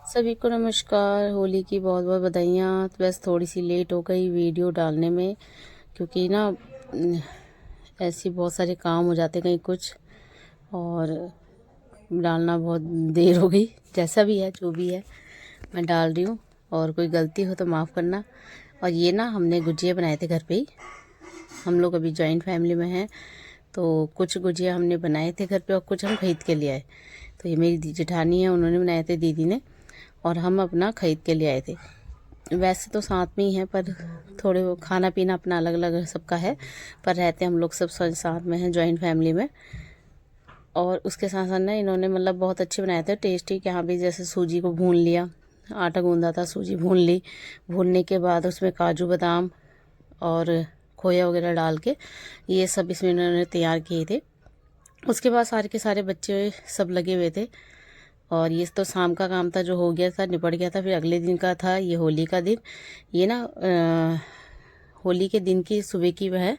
सभी को नमस्कार। होली की बहुत बहुत बधाइयाँ। तो बस थोड़ी सी लेट हो गई वीडियो डालने में, क्योंकि ना ऐसी बहुत सारे काम हो जाते कहीं कुछ, और डालना बहुत देर हो गई। जैसा भी है जो भी है मैं डाल रही हूँ, और कोई गलती हो तो माफ़ करना। और ये ना हमने गुजिया बनाए थे घर पे ही। हम लोग अभी जॉइंट फैमिली में हैं, तो कुछ गुजिया हमने बनाए थे घर पे और कुछ हम खरीद के ले आए। तो ये मेरी जेठानी है, उन्होंने बनाए थे, दीदी ने, और हम अपना खरीद के ले आए थे। वैसे तो साथ में ही हैं, पर थोड़े वो खाना पीना अपना अलग अलग सबका है, पर रहते हम लोग सब साथ में हैं जॉइंट फैमिली में। और उसके साथ साथ ना इन्होंने मतलब बहुत अच्छे बनाए थे, टेस्टी। यहाँ भी जैसे सूजी को भून लिया, आटा गूंदा था, सूजी भून ली, भूनने के बाद उसमें काजू बादाम और खोया वगैरह डाल के ये सब इसमें इन्होंने तैयार किए थे। उसके बाद सारे के सारे बच्चे सब लगे हुए थे, और ये तो शाम का काम था जो हो गया था, निपट गया था। फिर अगले दिन का था ये होली का दिन। ये ना होली के दिन की सुबह की वह है।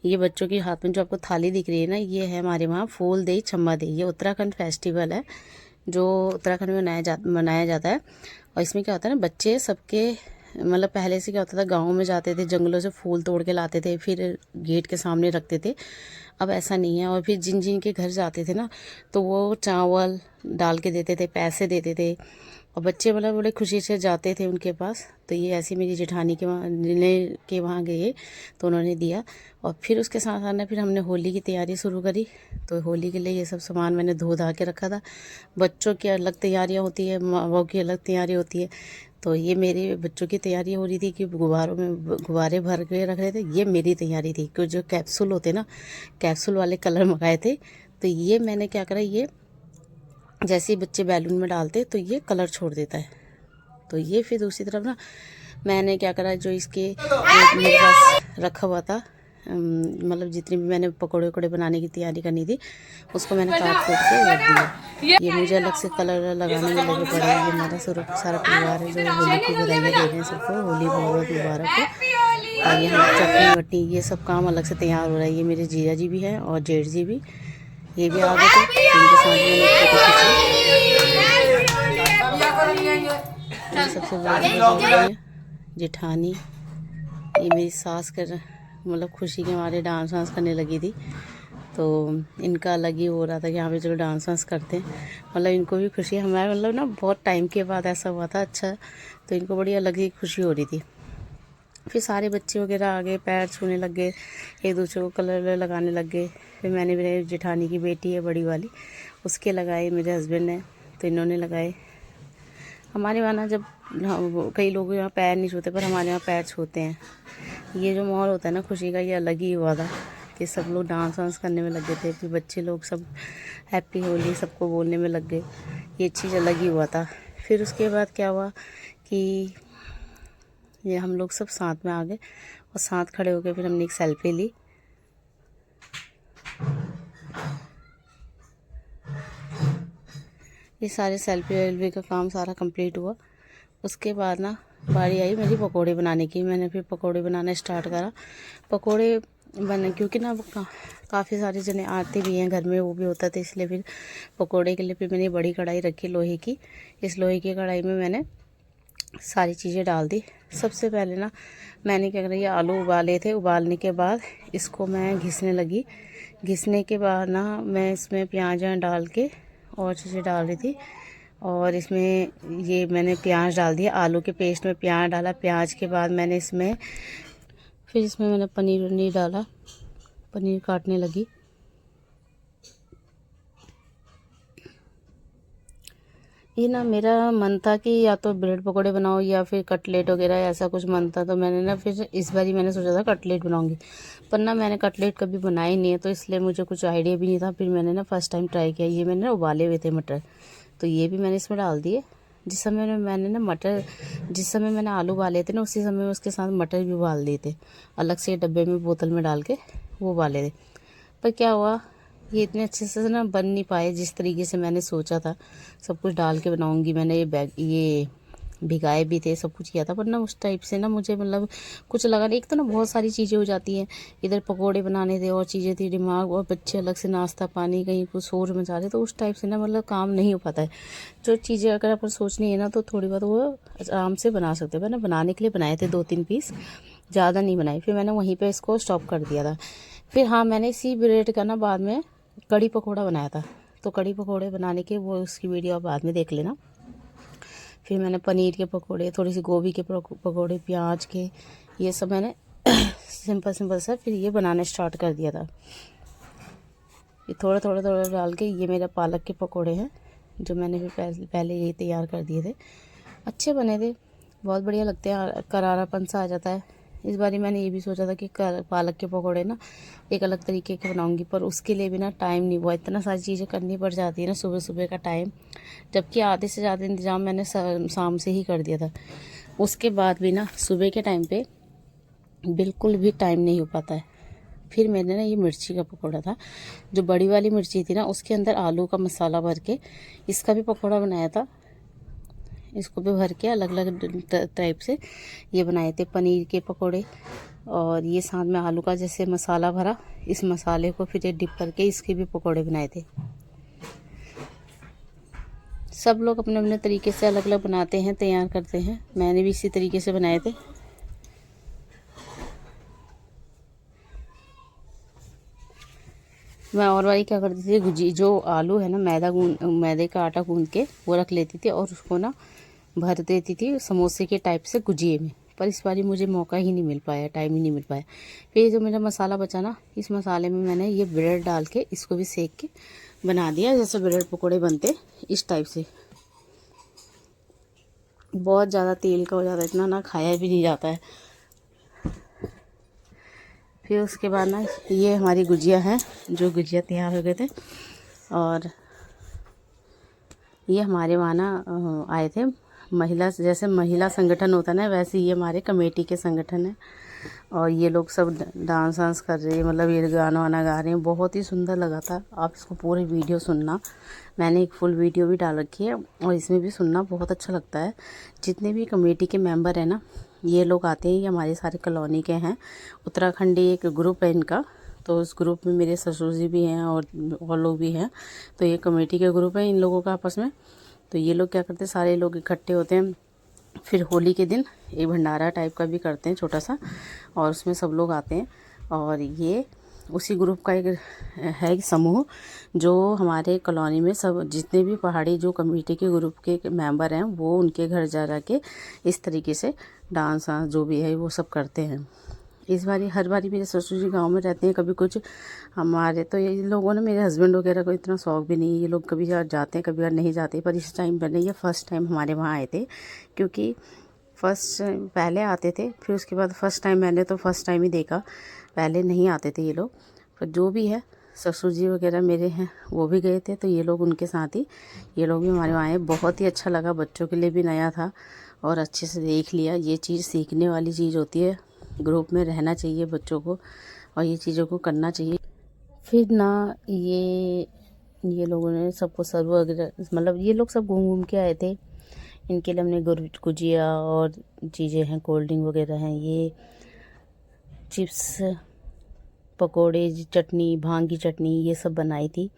ये बच्चों के हाथ में जो आपको थाली दिख रही है ना, ये है हमारे वहाँ फूल दे छम्मा दे। ये उत्तराखंड फेस्टिवल है जो उत्तराखंड में मनाया जाता है। और इसमें क्या होता है ना, बच्चे सबके मतलब पहले से क्या होता था, गाँव में जाते थे, जंगलों से फूल तोड़ के लाते थे, फिर गेट के सामने रखते थे। अब ऐसा नहीं है। और फिर जिन जिन के घर जाते थे ना, तो वो चावल डाल के देते थे, पैसे देते थे, और बच्चे मतलब बड़े खुशी से जाते थे उनके पास। तो ये ऐसे मेरी जेठानी के वहाँ गए, तो उन्होंने दिया। और फिर उसके साथ साथ ना फिर हमने होली की तैयारी शुरू करी। तो होली के लिए ये सब सामान मैंने धो धा के रखा था। बच्चों की अलग तैयारियाँ होती है, माँ बाप की अलग तैयारी होती है। तो ये मेरे बच्चों की तैयारी हो रही थी कि गुब्बारों में गुब्बारे भर के रख रहे थे। ये मेरी तैयारी थी कि जो कैप्सूल होते ना, कैप्सूल वाले कलर मंगाए थे। तो ये मैंने क्या करा, ये जैसे ही बच्चे बैलून में डालते तो ये कलर छोड़ देता है। तो ये फिर दूसरी तरफ ना मैंने क्या करा, जो इसके मेरे पास रखा हुआ था, मतलब जितनी भी मैंने पकौड़े वकौड़े बनाने की तैयारी करनी थी, उसको मैंने काट कूट के रख दिया। ये मुझे अलग से कलर लगाने में लगे पड़े। ये मेरा सारा परिवार है जो होली की बधाइयाँ दे रहे हैं सबको। होली बहुत बहुत मुबारक हो। और यहाँ चटनी वटनी ये सब काम अलग से तैयार हो रहा है। ये मेरे जीजा जी भी हैं और जेठ जी भी, ये भी आ गए थे। इनके साथ मैंने फोटो खींची। ये सबसे बड़ी जेठानी, ये मेरी सास कर मतलब खुशी के मारे डांस वांस करने लगी थी। तो इनका अलग ही हो रहा था कि यहाँ पे चलो डांस वांस करते हैं। मतलब इनको भी खुशी, हमारे मतलब ना बहुत टाइम के बाद ऐसा हुआ था। अच्छा, तो इनको बड़ी अलग ही खुशी हो रही थी। फिर सारे बच्चे वगैरह आ गए, पैर छूने लग गए, एक दूसरे को कलर लगाने लग गए। फिर मैंने, मेरे जेठानी की बेटी है बड़ी वाली, उसके लगाए, मेरे हस्बैंड ने, तो इन्होंने लगाए। हमारे वहाँ ना जब कई लोग यहाँ पैर नहीं छूते, पर हमारे यहाँ पैर छूते हैं। ये जो माहौल होता है ना खुशी का, ये अलग ही हुआ था कि सब लोग डांस वांस करने में लग गए थे। फिर बच्चे लोग सब हैप्पी होली सबको बोलने में लग गए। ये चीज़ अलग ही हुआ था। फिर उसके बाद क्या हुआ कि ये हम लोग सब साथ में आ गए, और साथ खड़े हो गए। फिर हमने एक सेल्फी ली। ये सारे सेल्फी वेल्फी का काम सारा कंप्लीट हुआ। उसके बाद ना बारी आई मेरी पकोड़े बनाने की। मैंने फिर पकोड़े बनाना स्टार्ट करा। पकोड़े बने क्योंकि ना काफ़ी सारे जने आते भी हैं घर में, वो भी होता था, इसलिए फिर पकोड़े के लिए फिर मैंने बड़ी कढ़ाई रखी लोहे की। इस लोहे की कढ़ाई में मैंने सारी चीज़ें डाल दी। सबसे पहले ना मैंने क्या करा, ये आलू उबाले थे, उबालने के बाद इसको मैं घिसने लगी। घिसने के बाद ना मैं इसमें प्याज डाल के और चीज़ें डाल रही थी। और इसमें ये मैंने प्याज डाल दिया, आलू के पेस्ट में प्याज डाला। प्याज के बाद मैंने इसमें मैंने पनीर वनीर डाला, पनीर काटने लगी। ये ना मेरा मन था कि या तो ब्रेड पकोड़े बनाओ या फिर कटलेट वगैरह, ऐसा कुछ मन था। तो मैंने ना फिर इस बार ही मैंने सोचा था कटलेट बनाऊंगी, पर ना मैंने कटलेट कभी बनाया ही नहीं है, तो इसलिए मुझे कुछ आइडिया भी नहीं था। फिर मैंने ना फर्स्ट टाइम ट्राई किया। ये मैंने उबाले हुए थे मटर, तो ये भी मैंने इसमें डाल दिए। जिस समय मैंने आलू उबाले थे ना, उसी समय में उसके साथ मटर भी उबाल दिए थे, अलग से डब्बे में बोतल में डाल के वो उबाले थे। पर क्या हुआ, ये इतने अच्छे से ना बन नहीं पाए जिस तरीके से मैंने सोचा था। सब कुछ डाल के बनाऊंगी मैंने, ये भिगाए भी थे, सब कुछ किया था, पर ना उस टाइप से ना मुझे मतलब कुछ लगा नहीं। एक तो ना बहुत सारी चीज़ें हो जाती हैं, इधर पकोड़े बनाने थे और चीज़ें थी, दिमाग और बच्चे अलग से नाश्ता पानी, कहीं कुछ शोर मचा रहे, तो उस टाइप से ना मतलब काम नहीं हो पाता है। जो चीज़ें अगर अपन सोचनी है ना तो थोड़ी बहुत वो आराम से बना सकते हैं। मैंने बनाने के लिए बनाए थे 2-3 पीस, ज़्यादा नहीं बनाई, फिर मैंने वहीं पर इसको स्टॉप कर दिया था। फिर हाँ, मैंने इसी ब्रेड का ना बाद में कड़ी पकौड़ा बनाया था, तो कड़ी पकौड़े बनाने के वो उसकी वीडियो आप बाद में देख लेना। फिर मैंने पनीर के पकोड़े, थोड़ी सी गोभी के पकोड़े, प्याज के, ये सब मैंने सिंपल सिंपल सा फिर ये बनाना स्टार्ट कर दिया था। ये थोड़ा थोड़ा थोड़ा डाल के, ये मेरा पालक के पकोड़े हैं जो मैंने फिर पहले ये तैयार कर दिए थे। अच्छे बने थे, बहुत बढ़िया लगते हैं, करारापन सा आ जाता है। इस बारी मैंने ये भी सोचा था कि पालक के पकोड़े ना एक अलग तरीके के बनाऊंगी, पर उसके लिए भी ना टाइम नहीं हुआ, इतना सारी चीज़ें करनी पड़ जाती है ना सुबह सुबह का टाइम, जबकि आधे से ज़्यादा इंतज़ाम मैंने शाम से ही कर दिया था। उसके बाद भी ना सुबह के टाइम पे बिल्कुल भी टाइम नहीं हो पाता है। फिर मैंने ना ये मिर्ची का पकौड़ा था, जो बड़ी वाली मिर्ची थी ना, उसके अंदर आलू का मसाला भर के इसका भी पकौड़ा बनाया था। इसको भी भर के अलग अलग टाइप से ये बनाए थे पनीर के पकोड़े, और ये साथ में आलू का जैसे मसाला भरा, इस मसाले को फिर ये डिप करके इसके भी पकोड़े बनाए थे। सब लोग अपने अपने तरीके से अलग अलग बनाते हैं, तैयार करते हैं, मैंने भी इसी तरीके से बनाए थे। मैं और वाली क्या करती थी, गुजी जो आलू है ना, मैदे का आटा गूंद के वो रख लेती थी और उसको ना भर देती थी समोसे के टाइप से गुजिए में। पर इस बारी मुझे मौका ही नहीं मिल पाया, टाइम ही नहीं मिल पाया। फिर ये जो मेरा मसाला बचा ना, इस मसाले में मैंने ये ब्रेड डाल के इसको भी सेक के बना दिया, जैसे ब्रेड पकोड़े बनते इस टाइप से। बहुत ज़्यादा तेल का हो जाता है, इतना ना खाया भी नहीं जाता है। फिर उसके बाद ना ये हमारी गुजिया है, जो गुजिया तैयार हो गए थे, और ये हमारे वहाँ ना आए थे महिला, जैसे महिला संगठन होता है ना, वैसे ये हमारे कमेटी के संगठन है, और ये लोग सब डांस वांस कर रहे हैं, मतलब ये गाना वाना गा रहे हैं, बहुत ही सुंदर लगा था। आप इसको पूरी वीडियो सुनना, मैंने एक फुल वीडियो भी डाल रखी है, और इसमें भी सुनना, बहुत अच्छा लगता है। जितने भी कमेटी के मेंबर हैं ना, ये लोग आते हैं, ये हमारे सारे कॉलोनी के हैं, उत्तराखंडी एक ग्रुप है इनका, तो उस ग्रुप में मेरे ससुर जी भी हैं और लोग भी हैं, तो ये कमेटी के ग्रुप है इन लोगों का आपस में। तो ये लोग क्या करते हैं, सारे लोग इकट्ठे होते हैं, फिर होली के दिन एक भंडारा टाइप का भी करते हैं छोटा सा, और उसमें सब लोग आते हैं। और ये उसी ग्रुप का एक है एक समूह, जो हमारे कॉलोनी में सब जितने भी पहाड़ी जो कमेटी के ग्रुप के मेंबर हैं, वो उनके घर जा के इस तरीके से डांस वांस जो भी है वो सब करते हैं। इस बारी हर बारी मेरे ससुर जी गाँव में रहते हैं, कभी कुछ हमारे तो ये लोगों ने, मेरे हस्बैंड वगैरह को इतना शौक भी नहीं है, ये लोग कभी जाते हैं कभी बार नहीं जाते, पर इस टाइम पर ये फ़र्स्ट टाइम हमारे वहाँ आए थे, क्योंकि फर्स्ट पहले आते थे, फिर उसके बाद फर्स्ट टाइम मैंने तो फर्स्ट टाइम ही देखा, पहले नहीं आते थे ये लोग। पर जो भी है, ससुर जी वगैरह मेरे हैं वो भी गए थे, तो ये लोग उनके साथ ही, ये लोग भी हमारे वहाँ आए। बहुत ही अच्छा लगा, बच्चों के लिए भी नया था और अच्छे से देख लिया। ये चीज़ सीखने वाली चीज़ होती है, ग्रुप में रहना चाहिए बच्चों को और ये चीज़ों को करना चाहिए। फिर ना ये लोगों ने सबको सर्व वगैरह, मतलब ये लोग सब घूम घूम के आए थे, इनके लिए हमने गुजिया और चीज़ें हैं, कोल्ड ड्रिंक वगैरह हैं, ये चिप्स, पकोड़े, चटनी, भांग की चटनी, ये सब बनाई थी।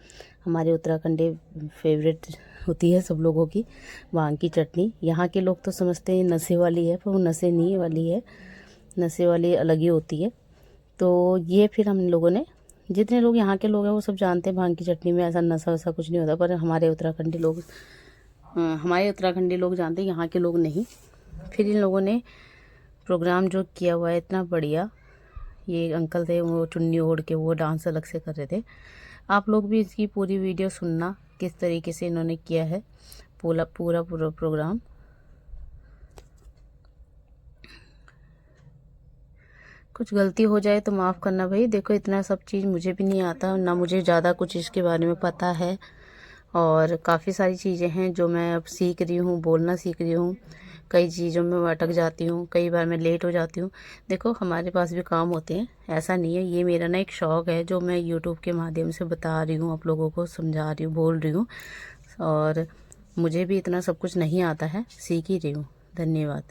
हमारे उत्तराखंडी फेवरेट होती है सब लोगों की भांग की चटनी। यहाँ के लोग तो समझते हैं नशे वाली है, पर वो नशे नहीं वाली है, नशे वाली अलग ही होती है। तो ये फिर हम लोगों ने, जितने लोग यहाँ के लोग हैं वो सब जानते हैं भांग की चटनी में ऐसा नशा वशा कुछ नहीं होता, पर हमारे उत्तराखंडी लोग जानते हैं, यहाँ के लोग नहीं। फिर इन लोगों ने प्रोग्राम जो किया हुआ है इतना बढ़िया, ये अंकल थे वो चुन्नी ओढ़ के वो डांस अलग से कर रहे थे। आप लोग भी इसकी पूरी वीडियो सुनना, किस तरीके से इन्होंने किया है पूरा प्रोग्राम। कुछ गलती हो जाए तो माफ़ करना भाई, देखो इतना सब चीज़ मुझे भी नहीं आता ना, मुझे ज़्यादा कुछ इसके बारे में पता है, और काफ़ी सारी चीज़ें हैं जो मैं अब सीख रही हूँ, बोलना सीख रही हूँ। कई चीज़ों में मैं अटक जाती हूँ, कई बार मैं लेट हो जाती हूँ। देखो हमारे पास भी काम होते हैं, ऐसा नहीं है। ये मेरा ना एक शौक़ है जो मैं यूट्यूब के माध्यम से बता रही हूँ, आप लोगों को समझा रही हूँ, बोल रही हूँ, और मुझे भी इतना सब कुछ नहीं आता है, सीख ही रही हूँ। धन्यवाद।